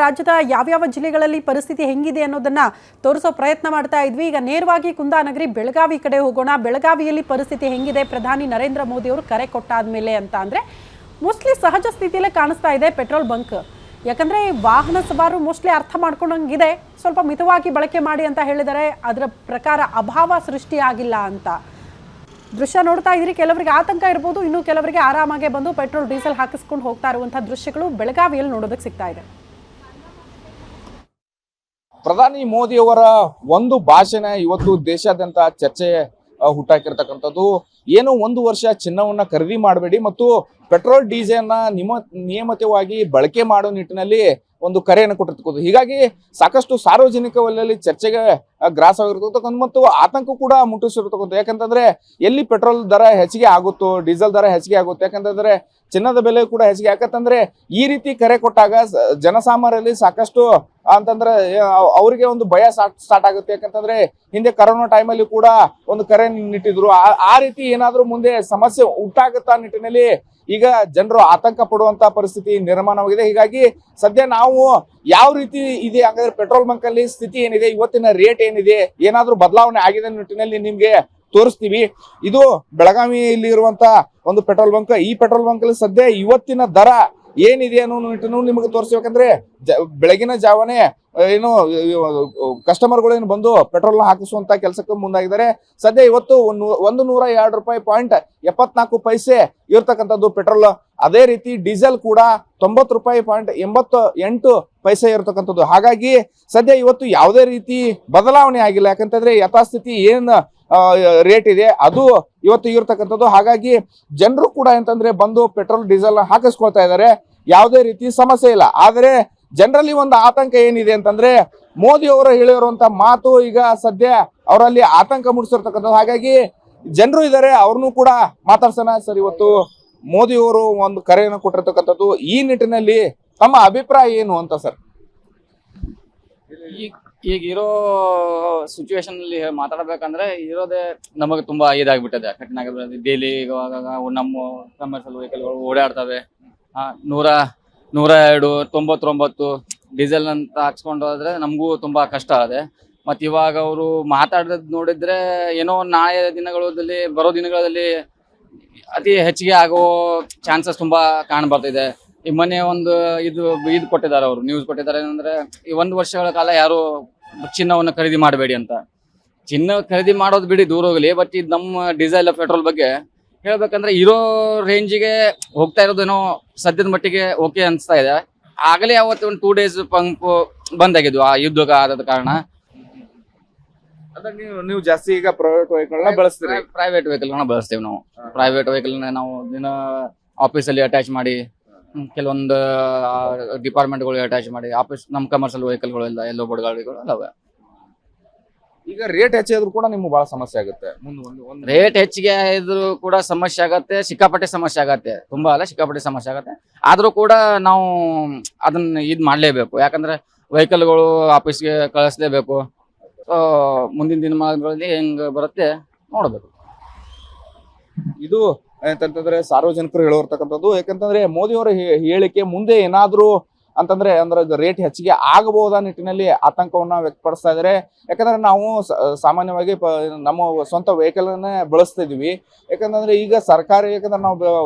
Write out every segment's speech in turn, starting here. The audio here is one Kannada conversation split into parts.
ರಾಜ್ಯದ ಯಾವ್ಯಾವ ಜಿಲ್ಲೆಗಳಲ್ಲಿ ಪರಿಸ್ಥಿತಿ ಹೆಂಗಿದೆ ಅನ್ನೋದನ್ನ ತೋರಿಸೋ ಪ್ರಯತ್ನ ಮಾಡ್ತಾ ಇದ್ವಿ. ಈಗ ನೇರವಾಗಿ ಕುಂದಾನಗರಿ ಬೆಳಗಾವಿ ಕಡೆ ಹೋಗೋಣ. ಬೆಳಗಾವಿಯಲ್ಲಿ ಪರಿಸ್ಥಿತಿ ಹೆಂಗಿದೆ, ಪ್ರಧಾನಿ ನರೇಂದ್ರ ಮೋದಿ ಅವರು ಕರೆ ಕೊಟ್ಟಾದ್ಮೇಲೆ ಅಂತ ಅಂದ್ರೆ ಮೋಸ್ಟ್ಲಿ ಸಹಜ ಸ್ಥಿತಿಯಲ್ಲೇ ಕಾಣಿಸ್ತಾ ಇದೆ ಪೆಟ್ರೋಲ್ ಬಂಕ್. ಯಾಕಂದ್ರೆ ವಾಹನ ಸವಾರರು ಮೋಸ್ಟ್ಲಿ ಅರ್ಥ ಮಾಡ್ಕೊಂಡಂಗಿದೆ, ಸ್ವಲ್ಪ ಮಿತವಾಗಿ ಬಳಕೆ ಮಾಡಿ ಅಂತ ಹೇಳಿದರೆ, ಅದರ ಪ್ರಕಾರ ಅಭಾವ ಸೃಷ್ಟಿಯಾಗಿಲ್ಲ ಅಂತ ದೃಶ್ಯ ನೋಡ್ತಾ ಇದ್ರಿ. ಕೆಲವರಿಗೆ ಆತಂಕ ಇರ್ಬೋದು, ಇನ್ನು ಕೆಲವರಿಗೆ ಆರಾಮಾಗಿ ಬಂದು ಪೆಟ್ರೋಲ್ ಡೀಸೆಲ್ ಹಾಕಿಸ್ಕೊಂಡು ಹೋಗ್ತಾ ಇರುವಂತಹ ದೃಶ್ಯಗಳು ಬೆಳಗಾವಿಯಲ್ಲಿ ನೋಡೋದಕ್ಕೆ ಸಿಗ್ತಾ ಇದೆ. ಪ್ರಧಾನಿ ಮೋದಿಯವರ ಒಂದು ಭಾಷಣ ಇವತ್ತು ದೇಶಾದ್ಯಂತ ಚರ್ಚೆ ಹುಟ್ಟಾಕಿರ್ತಕ್ಕಂಥದ್ದು. ಏನು 1 ವರ್ಷ ಚಿನ್ನವನ್ನ ಖರೀದಿ ಮಾಡಬೇಡಿ ಮತ್ತು ಪೆಟ್ರೋಲ್ ಡೀಸೆಲ್ ನ ನಿಯಮಿತವಾಗಿ ಬಳಕೆ ಮಾಡೋ ನಿಟ್ಟಿನಲ್ಲಿ ಒಂದು ಕರೆಯನ್ನು ಕೊಟ್ಟಿರ್ತಕ್ಕಂಥದ್ದು. ಹೀಗಾಗಿ ಸಾಕಷ್ಟು ಸಾರ್ವಜನಿಕ ವಲಯದಲ್ಲಿ ಚರ್ಚೆಗೆ ಗ್ರಾಸವಾಗಿರ್ತಕ್ಕಂಥ ಮತ್ತು ಆತಂಕ ಕೂಡ ಮುಟ್ಟಿಸಿರ್ತಕ್ಕಂಥ. ಯಾಕಂತಂದ್ರೆ ಎಲ್ಲಿ ಪೆಟ್ರೋಲ್ ದರ ಹೆಚ್ಚಿಗೆ ಆಗುತ್ತೋ, ಡೀಸೆಲ್ ದರ ಹೆಚ್ಚಿಗೆ ಆಗುತ್ತೆ, ಯಾಕಂತಂದ್ರೆ ಚಿನ್ನದ ಬೆಲೆ ಕೂಡ ಹೆಚ್ಚಿಗೆ. ಯಾಕಂತಂದ್ರೆ ಈ ರೀತಿ ಕರೆ ಕೊಟ್ಟಾಗ ಜನಸಾಮಾನ್ಯರಲ್ಲಿ ಸಾಕಷ್ಟು ಅಂತಂದ್ರೆ ಅವರಿಗೆ ಒಂದು ಭಯ ಸ್ಟಾರ್ಟ್ ಆಗುತ್ತೆ. ಯಾಕಂತಂದ್ರೆ ಹಿಂದೆ ಕರೋನಾ ಟೈಮಲ್ಲಿ ಕೂಡ ಒಂದು ಕರೆ ನಿಟ್ಟಿದ್ರು. ಆ ರೀತಿ ಏನಾದ್ರೂ ಮುಂದೆ ಸಮಸ್ಯೆ ಉಂಟಾಗುತ್ತಾ ನಿಟ್ಟಿನಲ್ಲಿ ಈಗ ಜನರು ಆತಂಕ ಪಡುವಂತ ಪರಿಸ್ಥಿತಿ ನಿರ್ಮಾಣವಾಗಿದೆ. ಹೀಗಾಗಿ ಸದ್ಯ ನಾವು ಯಾವ ರೀತಿ ಇದೆ ಹಾಗಾದ್ರೆ ಪೆಟ್ರೋಲ್ ಬಂಕ್ ಅಲ್ಲಿ ಸ್ಥಿತಿ ಏನಿದೆ, ಇವತ್ತಿನ ರೇಟ್ ಏನಿದೆ, ಏನಾದ್ರೂ ಬದಲಾವಣೆ ಆಗಿದೆ ನಿಟ್ಟಿನಲ್ಲಿ ನಿಮ್ಗೆ ತೋರಿಸ್ತೀವಿ. ಇದು ಬೆಳಗಾವಿಯಲ್ಲಿ ಇರುವಂತ ಒಂದು ಪೆಟ್ರೋಲ್ ಬಂಕ್. ಈ ಪೆಟ್ರೋಲ್ ಬಂಕ್ ಅಲ್ಲಿ ಸದ್ಯ ಇವತ್ತಿನ ದರ ಏನಿದೆ ಅನ್ನೋ ನಿಟ್ಟಿನ ನಿಮಗೆ ತೋರಿಸ್ಬೇಕಂದ್ರೆ ಬೆಳಗಿನ ಜಾವನೆ ಏನು ಕಸ್ಟಮರ್ಗಳೇನು ಬಂದು ಪೆಟ್ರೋಲ್ ಹಾಕಿಸುವಂತ ಕೆಲಸಕ್ಕೆ ಮುಂದಾಗಿದ್ದಾರೆ. ಸದ್ಯ ಇವತ್ತು 102 ರೂಪಾಯಿ .74 ಇರ್ತಕ್ಕಂಥದ್ದು ಪೆಟ್ರೋಲ್. ಅದೇ ರೀತಿ ಡೀಸೆಲ್ ಕೂಡ 90 ರೂಪಾಯಿ .88 ಇರ್ತಕ್ಕಂಥದ್ದು. ಹಾಗಾಗಿ ಸದ್ಯ ಇವತ್ತು ಯಾವುದೇ ರೀತಿ ಬದಲಾವಣೆ ಆಗಿಲ್ಲ. ಯಾಕಂತಂದ್ರೆ ಯಥಾಸ್ಥಿತಿ ಏನ್ ರೇಟ್ ಇದೆ ಅದು ಇವತ್ತು ಇರ್ತಕ್ಕಂಥದ್ದು. ಹಾಗಾಗಿ ಜನರು ಕೂಡ ಅಂತಂದ್ರೆ ಬಂದು ಪೆಟ್ರೋಲ್ ಡೀಸೆಲ್ ಹಾಕಿಸ್ಕೊಳ್ತಾ ಇದ್ದಾರೆ, ಯಾವುದೇ ರೀತಿ ಸಮಸ್ಯೆ ಇಲ್ಲ. ಆದ್ರೆ ಜನರಲ್ಲಿ ಒಂದು ಆತಂಕ ಏನಿದೆ ಅಂತಂದ್ರೆ ಮೋದಿ ಅವರು ಹೇಳಿರುವಂತ ಮಾತು ಈಗ ಸದ್ಯ ಅವರಲ್ಲಿ ಆತಂಕ ಮೂಡಿಸಿರ್ತಕ್ಕಂಥದ್ದು. ಹಾಗಾಗಿ ಜನರು ಇದ್ದಾರೆ, ಅವ್ರನ್ನೂ ಕೂಡ ಮಾತಾಡ್ಸೋಣ. ಸರ್, ಇವತ್ತು ಮೋದಿ ಅವರು ಒಂದು ಕರೆಯನ್ನು ಕೊಟ್ಟಿರ್ತಕ್ಕಂಥದ್ದು, ಈ ನಿಟ್ಟಿನಲ್ಲಿ ತಮ್ಮ ಅಭಿಪ್ರಾಯ ಏನು ಅಂತ ಸರ್? ಈಗ ಇರೋ ಸಿಚುವೇಶನ್ ಅಲ್ಲಿ ಮಾತಾಡಬೇಕಂದ್ರೆ ಇರೋದೇ ನಮಗೆ ತುಂಬಾ ಇದಾಗ್ಬಿಟ್ಟಿದೆ, ಕಠಿಣ ಆಗಿಬಿಟ್ಟಿದೆ. ಡೈಲಿ ಇವಾಗ ನಮ್ಮ ಕಮರ್ಷಿಯಲ್ ವೆಹಿಕಲ್ಗಳು ಓಡಾಡ್ತವೆ. 102, 99 ಡೀಸೆಲ್ ಅಂತ ಹಾಕ್ಸ್ಕೊಂಡು ಹೋದ್ರೆ ನಮಗೂ ತುಂಬಾ ಕಷ್ಟ ಇದೆ. ಮತ್ತು ಇವಾಗ ಅವರು ಮಾತಾಡೋದು ನೋಡಿದ್ರೆ ಏನೋ ನಾಳೆ ದಿನಗಳಲ್ಲಿ ಬರೋ ದಿನಗಳಲ್ಲಿ ಅತಿ ಹೆಚ್ಚಿಗೆ ಆಗೋ ಚಾನ್ಸಸ್ ತುಂಬಾ ಕಾಣಬರ್ತಿದೆ. ಈ ಮೊನ್ನೆ ಒಂದು ಇದು ಕೊಟ್ಟಿದ್ದಾರೆ, ಅವರು ನ್ಯೂಸ್ ಕೊಟ್ಟಿದ್ದಾರೆ ಏನಂದ್ರೆ ಈ 1 ವರ್ಷಗಳ ಕಾಲ ಯಾರು ಚಿನ್ನವನ್ನು ಖರೀದಿ ಮಾಡಬೇಡಿ ಅಂತ. ಚಿನ್ನ ಖರೀದಿ ಮಾಡೋದು ಬಿಡಿ, ದೂರ ಹೋಗಲಿ. ಬಟ್ ಇದು ನಮ್ಮ ಡೀಸೆಲ್ ಪೆಟ್ರೋಲ್ ಬಗ್ಗೆ ಹೇಳ್ಬೇಕಂದ್ರೆ ಇರೋ ರೇಂಜಿಗೆ ಹೋಗ್ತಾ ಇರೋದೇನೋ ಸದ್ಯದ ಮಟ್ಟಿಗೆ ಓಕೆ ಅನಿಸ್ತಾ ಇದೆ. ಆಗಲೇ ಅವತ್ತು ಒಂದು 2 ಡೇಸ್ ಪಂಪ್ ಬಂದಾಗಿದ್ವು ಆ ಯುದ್ಧ ಆದ ಕಾರಣ. ನೀವು ಜಾಸ್ತಿ ಈಗ ಪ್ರೈವೇಟ್ ವೆಹಿಕಲ್ ಬಳಸ್ತೀರಿ? ಪ್ರೈವೇಟ್ ವೆಹಿಕಲ್ಗಳನ್ನ ಬಳಸ್ತೀವಿ ನಾವು. ಪ್ರೈವೇಟ್ ವೆಹಿಕಲ್ನ ನಾವು ದಿನ ಆಫೀಸಲ್ಲಿ ಅಟ್ಯಾಚ್ ಮಾಡಿ, ಕೆಲವೊಂದು ಡಿಪಾರ್ಟ್ಮೆಂಟ್ಗಳು ಅಟ್ಯಾಚ್ ಮಾಡಿ, ಆಫೀಸ್ ನಮ್ಮ ಕಮರ್ಷಿಯಲ್ ವೆಹಿಕಲ್ಗಳು ಎಲ್ಲ ಎಲ್ಲೋ ಬೋರ್ಡ್ ಗಾಡಿಗಳು ಅಲ್ಲವೇ. ಈಗ ರೇಟ್ ಹೆಚ್ಚಿದ್ರು ಕೂಡ ನಿಮ್ಗೆ ಬಹಳ ಸಮಸ್ಯೆ ಆಗುತ್ತೆ. ರೇಟ್ ಹೆಚ್ಚಿಗೆ ಇದ್ರು ಕೂಡ ಸಮಸ್ಯೆ ಆಗತ್ತೆ, ಸಿಕ್ಕಾಪಟ್ಟೆ ಸಮಸ್ಯೆ ಆಗತ್ತೆ. ತುಂಬಾ ಅಲ್ಲ, ಸಿಕ್ಕಾಪಟ್ಟೆ ಸಮಸ್ಯೆ ಆಗತ್ತೆ. ಆದ್ರೂ ಕೂಡ ನಾವು ಅದನ್ನ ಇದ್ ಮಾಡ್ಲೇಬೇಕು. ಯಾಕಂದ್ರೆ ವೆಹಿಕಲ್ಗಳು ಆಫೀಸ್ಗೆ ಕಳಿಸ್ಲೇಬೇಕು. ಮುಂದಿನ ದಿನಮಾನಗಳಲ್ಲಿ ಹೆಂಗ್ ಬರುತ್ತೆ ನೋಡ್ಬೇಕು. ಇದು ಅಂತಂದ್ರೆ ಸಾರ್ವಜನಿಕರು ಹೇಳಿರ್ತಕ್ಕಂಥದ್ದು. ಯಾಕಂತಂದ್ರೆ ಮೋದಿ ಅವರ ಹೇಳಿಕೆ ಮುಂದೆ ಏನಾದ್ರೂ ಅಂತಂದ್ರೆ ರೇಟ್ ಹೆಚ್ಚಿಗೆ ಆಗಬಹುದಾ ನಿಟ್ಟಿನಲ್ಲಿ ಆತಂಕವನ್ನ ವ್ಯಕ್ತಪಡಿಸ್ತಾ ಇದ್ದಾರೆ. ಯಾಕಂದ್ರೆ ನಾವು ಸಾಮಾನ್ಯವಾಗಿ ನಮ್ಮ ಸ್ವಂತ ವೆಹಿಕಲ್ ಅನ್ನೇ ಬಳಸ್ತಾ ಇದೀವಿ. ಯಾಕಂದ್ರೆ ಈಗ ಯಾಕಂದ್ರೆ ನಾವು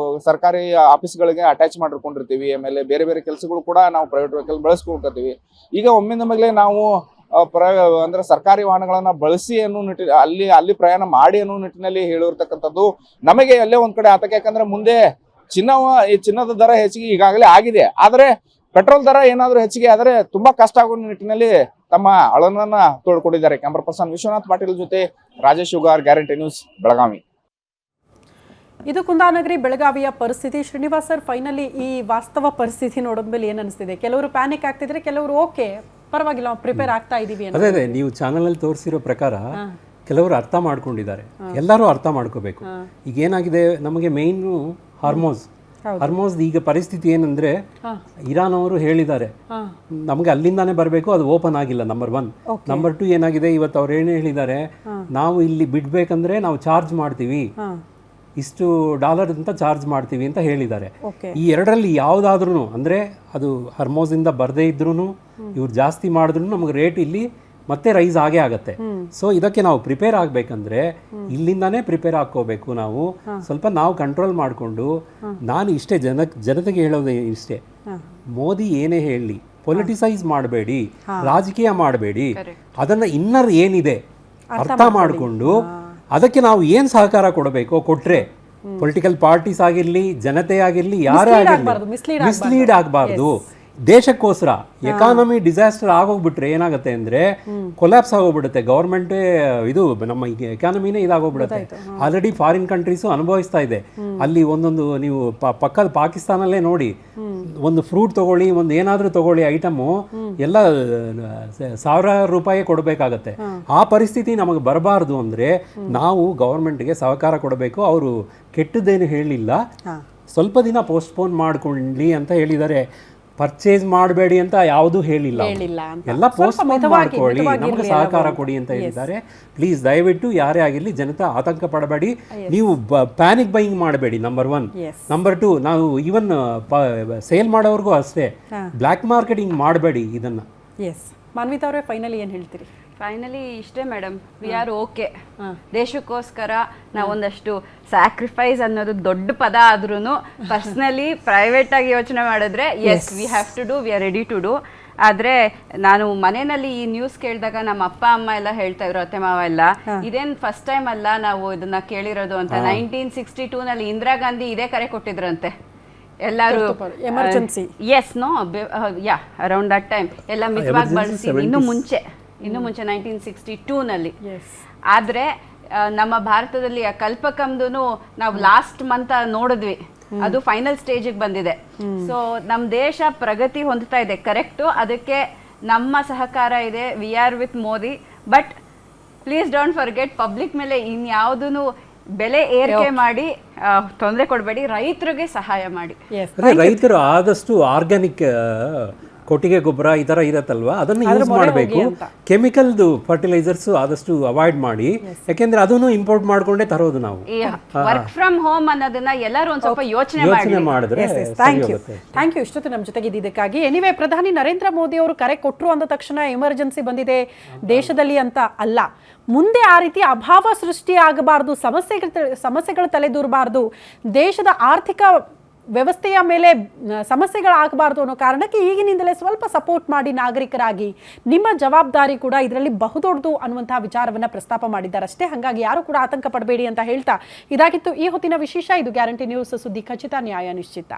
ಸರ್ಕಾರಿ ಆಫೀಸ್ಗಳಿಗೆ ಅಟ್ಯಾಚ್ ಮಾಡಿಕೊಂಡಿರ್ತೀವಿ. ಆಮೇಲೆ ಬೇರೆ ಬೇರೆ ಕೆಲಸಗಳು ಕೂಡ ನಾವು ಪ್ರೈವೇಟ್ ವೆಹಿಕಲ್ ಬಳಸ್ಕೊಳ್ತೀವಿ. ಈಗ ಒಮ್ಮಿಂದ ಮೇಲೆ ನಾವು ಅಂದ್ರೆ ಸರ್ಕಾರಿ ವಾಹನಗಳನ್ನ ಬಳಸಿ ಅನ್ನೋ ನಿಟ್ಟಿನಲ್ಲಿ ಅಲ್ಲಿ ಪ್ರಯಾಣ ಮಾಡಿ ಅನ್ನೋ ನಿಟ್ಟಿನಲ್ಲಿ ಹೇಳಿರ್ತಕ್ಕಂಥದ್ದು ನಮಗೆ ಎಲ್ಲೇ ಒಂದ್ ಕಡೆ ಆತಂಕ. ಯಾಕಂದ್ರೆ ಮುಂದೆ ಚಿನ್ನದ ದರ ಹೆಚ್ಚಿಗೆ ಈಗಾಗಲೇ ಆಗಿದೆ, ಆದ್ರೆ ಪೆಟ್ರೋಲ್ ದರ ಏನಾದ್ರೂ ಹೆಚ್ಚಿಗೆ ಆದ್ರೆ ತುಂಬಾ ಕಷ್ಟ ಆಗೋ ನಿಟ್ಟಿನಲ್ಲಿ ತಮ್ಮ ಅಳನನ್ನ ತೋಡ್ಕೊಂಡಿದ್ದಾರೆ. ಕ್ಯಾಮರಾ ಪರ್ಸನ್ ವಿಶ್ವನಾಥ್ ಪಾಟೀಲ್ ಜೊತೆ ರಾಜೇಶ್ ಶುಗಾರ್, ಗ್ಯಾರಂಟಿ ನ್ಯೂಸ್, ಬೆಳಗಾವಿ. ಇದು ಕುಂದಾನಗರಿ ಬೆಳಗಾವಿಯ ಪರಿಸ್ಥಿತಿ. ಶ್ರೀನಿವಾಸ್ ಸರ್, ಫೈನಲಿ ಈ ವಾಸ್ತವ ಪರಿಸ್ಥಿತಿ ನೋಡಿದ್ಮೇಲೆ ಏನ್ ಅನಿಸ್ತಿದೆ? ಕೆಲವರು ಪ್ಯಾನಿಕ್ ಆಗ್ತಿದ್ರೆ, ಕೆಲವರು ಓಕೆ ಪರವಾಗಿಲ್ಲ ಪ್ರಿಪೇರ್ ಆಗ್ತಾ ಇದೀವಿ. ಅದೇ ನೀವು ಚಾನಲ್ ಅಲ್ಲಿ ತೋರಿಸಿರೋ ಪ್ರಕಾರ ಕೆಲವರು ಅರ್ಥ ಮಾಡ್ಕೊಂಡಿದ್ದಾರೆ. ಎಲ್ಲರೂ ಅರ್ಥ ಮಾಡ್ಕೋಬೇಕು. ಈಗ ಏನಾಗಿದೆ, ನಮಗೆ ಮೇಯ್ನು ಹಾರ್ಮೋಸ್ ಈಗ ಪರಿಸ್ಥಿತಿ ಏನಂದ್ರೆ, ಇರಾನ್ ಅವರು ಹೇಳಿದ್ದಾರೆ ನಮಗೆ ಅಲ್ಲಿಂದಾನೇ ಬರಬೇಕು, ಅದು ಓಪನ್ ಆಗಿಲ್ಲ. ನಂಬರ್ 1. ನಂಬರ್ 2 ಏನಾಗಿದೆ, ಇವತ್ತು ಅವ್ರು ಏನು ಹೇಳಿದ್ದಾರೆ, ನಾವು ಇಲ್ಲಿ ಬಿಡ್ಬೇಕಂದ್ರೆ ನಾವು ಚಾರ್ಜ್ ಮಾಡ್ತೀವಿ, ಇಷ್ಟು ಡಾಲರ್ ಅಂತ ಚಾರ್ಜ್ ಮಾಡ್ತೀವಿ ಅಂತ ಹೇಳಿದ್ದಾರೆ. ಓಕೆ. ಈ ಎರಡರಲ್ಲಿ ಯಾವುದಾದ್ರೂ ಅಂದರೆ ಅದು ಹರ್ಮೋಸಿಂದ ಬರದೇ ಇದ್ರೂ ಇವ್ರು ಜಾಸ್ತಿ ಮಾಡಿದ್ರು ನಮಗೆ ರೇಟ್ ಇಲ್ಲಿ ಮತ್ತೆ ರೈಸ್ ಆಗೇ ಆಗುತ್ತೆ. ಸೊ ಇದಕ್ಕೆ ನಾವು ಪ್ರಿಪೇರ್ ಆಗಬೇಕಂದ್ರೆ ಇಲ್ಲಿಂದಾನೇ ಪ್ರಿಪೇರ್ ಹಾಕ್ಕೋಬೇಕು. ನಾವು ಸ್ವಲ್ಪ ನಾವು ಕಂಟ್ರೋಲ್ ಮಾಡಿಕೊಂಡು, ನಾನು ಇಷ್ಟೇ ಜನತೆಗೆ ಹೇಳೋದು ಇಷ್ಟೇ, ಮೋದಿ ಏನೇ ಹೇಳಲಿ ಪೊಲಿಟಿಸೈಸ್ ಮಾಡಬೇಡಿ, ರಾಜಕೀಯ ಮಾಡಬೇಡಿ, ಅದನ್ನು ಇನ್ನರ್ ಏನಿದೆ ಅರ್ಥ ಮಾಡಿಕೊಂಡು ಅದಕ್ಕೆ ನಾವು ಏನು ಸಹಕಾರ ಕೊಡಬೇಕೋ ಕೊಟ್ಟರೆ, ಪೊಲಿಟಿಕಲ್ ಪಾರ್ಟೀಸ್ ಆಗಿರಲಿ, ಜನತೆ ಆಗಿರಲಿ, ಯಾರೇ ಆಗಿರಲಿ ಮಿಸ್ಲೀಡ್ ಆಗಬಾರ್ದು. ದೇಶಕ್ಕೋಸ್ಕರ ಎಕಾನಮಿ ಡಿಸಾಸ್ಟರ್ ಆಗೋಗ್ಬಿಟ್ರೆ ಏನಾಗುತ್ತೆ ಅಂದರೆ ಕೊಲ್ಯಾಪ್ಸ್ ಆಗೋಗ್ಬಿಡುತ್ತೆ ಗೌರ್ಮೆಂಟೇ, ಇದು ನಮ್ಮ ಎಕಾನಮಿನೇ ಇದಾಗೋಗ್ಬಿಡುತ್ತೆ. ಆಲ್ರೆಡಿ ಫಾರಿನ್ ಕಂಟ್ರೀಸು ಅನುಭವಿಸ್ತಾ ಇದೆ. ಅಲ್ಲಿ ಒಂದೊಂದು ನೀವು ಪಕ್ಕದ ಪಾಕಿಸ್ತಾನಲ್ಲೇ ನೋಡಿ, ಒಂದು ಫ್ರೂಟ್ ತಗೊಳ್ಳಿ, ಒಂದು ಏನಾದರೂ ತಗೊಳ್ಳಿ ಐಟಮು ಎಲ್ಲ ಸಾವಿರಾರು ರೂಪಾಯಿ ಕೊಡಬೇಕಾಗತ್ತೆ. ಆ ಪರಿಸ್ಥಿತಿ ನಮಗೆ ಬರಬಾರ್ದು ಅಂದರೆ ನಾವು ಗೌರ್ಮೆಂಟ್ಗೆ ಸಹಕಾರ ಕೊಡಬೇಕು. ಅವರು ಕೆಟ್ಟದ್ದೇನು ಹೇಳಿಲ್ಲ, ಸ್ವಲ್ಪ ದಿನ ಪೋಸ್ಟ್ಪೋನ್ ಮಾಡ್ಕೊಳ್ಳಿ ಅಂತ ಹೇಳಿದ್ದಾರೆ. ಪರ್ಚೇಸ್ ಮಾಡಬೇಡಿ ಅಂತ ಯಾವುದೂ ಹೇಳಿಲ್ಲ, ಎಲ್ಲ ಪೋಸ್ಟ್ಪೋನ್ ಮಾಡ್ಕೊಳ್ಳಿ, ನಮಗೆ ಸಹಕಾರ ಕೊಡಿ ಅಂತ ಹೇಳಿದ್ದಾರೆ. ಪ್ಲೀಸ್ ದಯವಿಟ್ಟು ಯಾರೇ ಆಗಿರಲಿ ಜನತಾ ಆತಂಕ ಪಡಬೇಡಿ. ನೀವು ಪ್ಯಾನಿಕ್ ಬೈಯಿಂಗ್ ಮಾಡಬೇಡಿ, ನಂಬರ್ 1. ನಂಬರ್ 2, ನಾವು ಈವನ್ ಸೇಲ್ ಮಾಡೋರ್ಗೂ ಅಷ್ಟೇ ಬ್ಲ್ಯಾಕ್ ಮಾರ್ಕೆಟಿಂಗ್ ಮಾಡಬೇಡಿ ಇದನ್ನು. ಎಸ್, ಮಾನ್ವಿತಾ ಅವರೇ ಫೈನಲಿ ಏನು ಹೇಳ್ತೀರಿ? ಫೈನಲಿ ಇಷ್ಟೇ ಮೇಡಮ್, ವಿ ಆರ್ ಓಕೆ. ದೇಶಕ್ಕೋಸ್ಕರ ನಾವೊಂದಷ್ಟು ಸ್ಯಾಕ್ರಿಫೈಸ್ ಅನ್ನೋದು ದೊಡ್ಡ ಪದ ಆದ್ರೂ ಪರ್ಸ್ನಲಿ ಪ್ರೈವೇಟ್ ಆಗಿ ಯೋಚನೆ ಮಾಡಿದ್ರೆ yes we have to do, we are ready to do. ಆದರೆ ನಾನು ಮನೆಯಲ್ಲಿ ಈ ನ್ಯೂಸ್ ಕೇಳಿದಾಗ ನಮ್ಮ ಅಪ್ಪ ಅಮ್ಮ ಎಲ್ಲ ಹೇಳ್ತಾ ಇದ್ರು, ಅತ್ತೆ ಮಾವ ಎಲ್ಲ, ಇದೇನು ಫಸ್ಟ್ ಟೈಮ್ ಅಲ್ಲ ನಾವು ಇದನ್ನ ಕೇಳಿರೋದು ಅಂತ. 1962ನಲ್ಲಿ ಇಂದಿರಾ ಗಾಂಧಿ ಇದೇ ಕರೆ ಕೊಟ್ಟಿದ್ರಂತೆ ಎಲ್ಲರೂ emergency. Yes no yeah around that time ಎಲ್ಲ ಮಿತವಾಗಿ ಬಳಸಿ, ಇನ್ನು ಮುಂಚೆ 1962ನಲ್ಲಿ. ಆದರೆ ನಮ್ಮ ಭಾರತದಲ್ಲಿ ಆ ಕಲ್ಪಕಂದು ನಾವು ಲಾಸ್ಟ್ ಮಂತ್ ನೋಡಿದ್ವಿ, ಅದು ಫೈನಲ್ ಸ್ಟೇಜಿಗೆ ಬಂದಿದೆ. ಸೊ ನಮ್ಮ ದೇಶ ಪ್ರಗತಿ ಹೊಂದುತ್ತಾ ಇದೆ, ಕರೆಕ್ಟು. ಅದಕ್ಕೆ ನಮ್ಮ ಸಹಕಾರ ಇದೆ, we are with Modi. But please don't forget, public ಮೇಲೆ ಇನ್ಯಾವುದೂ ಬೆಲೆ ಏರಿಕೆ ಮಾಡಿ ತೊಂದರೆ ಕೊಡಬೇಡಿ, ರೈತರಿಗೆ ಸಹಾಯ ಮಾಡಿ. ರೈತರು ಆದಷ್ಟು ಆರ್ಗ್ಯಾನಿಕ್ ಕೊಟ್ಟಿಗೆ ಗೊಬ್ಬರ ಈ ಥರ ಇರತ್ತಲ್ವಾ, ಅದನ್ನು ಯೂಸ್ ಮಾಡಬೇಕು. ಕೆಮಿಕಲ್ದು ಫರ್ಟಿಲೈಸರ್ಸ್ ಆದಷ್ಟು ಅವಾಯ್ಡ್ ಮಾಡಿ, ಯಾಕೆಂದ್ರೆ ಅದನ್ನು ಇಂಪೋರ್ಟ್ ಮಾಡ್ಕೊಂಡೇ ತರೋದು ನಾವು. ವರ್ಕ್ ಫ್ರಮ್ ಹೋಮ್ ಅನ್ನೋದನ್ನ ಎಲ್ಲರೂ ಒಂದು ಸ್ವಲ್ಪ ಯೋಚನೆ ಮಾಡಿದ್ರೆ. ಥ್ಯಾಂಕ್ ಯು ಇಷ್ಟೊತ್ತು ನಮ್ಮ ಜೊತೆಗೆ ಇದ್ದಿದ್ದಕ್ಕಾಗಿ. ಎನಿವೆ, ಪ್ರಧಾನಿ ನರೇಂದ್ರ ಮೋದಿ ಅವರು ಕರೆ ಕೊಟ್ಟರು ಅಂದ ತಕ್ಷಣ ಎಮರ್ಜೆನ್ಸಿ ಬಂದಿದೆ ದೇಶದಲ್ಲಿ ಅಂತ ಅಲ್ಲ, ಮುಂದೆ ಆ ರೀತಿ ಅಭಾವ ಸೃಷ್ಟಿ ಆಗಬಾರ್ದು, ಸಮಸ್ಯೆಗಳು ತಲೆದೂರಬಾರ್ದು, ದೇಶದ ಆರ್ಥಿಕ ವ್ಯವಸ್ಥೆಯ ಮೇಲೆ ಸಮಸ್ಯೆಗಳಾಗಬಾರ್ದು ಅನ್ನೋ ಕಾರಣಕ್ಕೆ ಈಗಿನಿಂದಲೇ ಸ್ವಲ್ಪ ಸಪೋರ್ಟ್ ಮಾಡಿ ನಾಗರಿಕರಾಗಿ. ನಿಮ್ಮ ಜವಾಬ್ದಾರಿ ಕೂಡ ಇದರಲ್ಲಿ ಬಹುದೊಡ್ಡದು ಅನ್ನುವಂತಹ ವಿಚಾರವನ್ನು ಪ್ರಸ್ತಾಪ ಮಾಡಿದ್ದಾರೆ ಅಷ್ಟೇ. ಹಾಗಾಗಿ ಯಾರು ಕೂಡ ಆತಂಕ ಪಡಬೇಡಿ ಅಂತ ಹೇಳ್ತಾ, ಇದಾಗಿತ್ತು ಈ ಹೊತ್ತಿನ ವಿಶೇಷ. ಇದು ಗ್ಯಾರಂಟಿ ನ್ಯೂಸ್, ಸುದ್ದಿ ಖಚಿತ, ನ್ಯಾಯ ನಿಶ್ಚಿತ.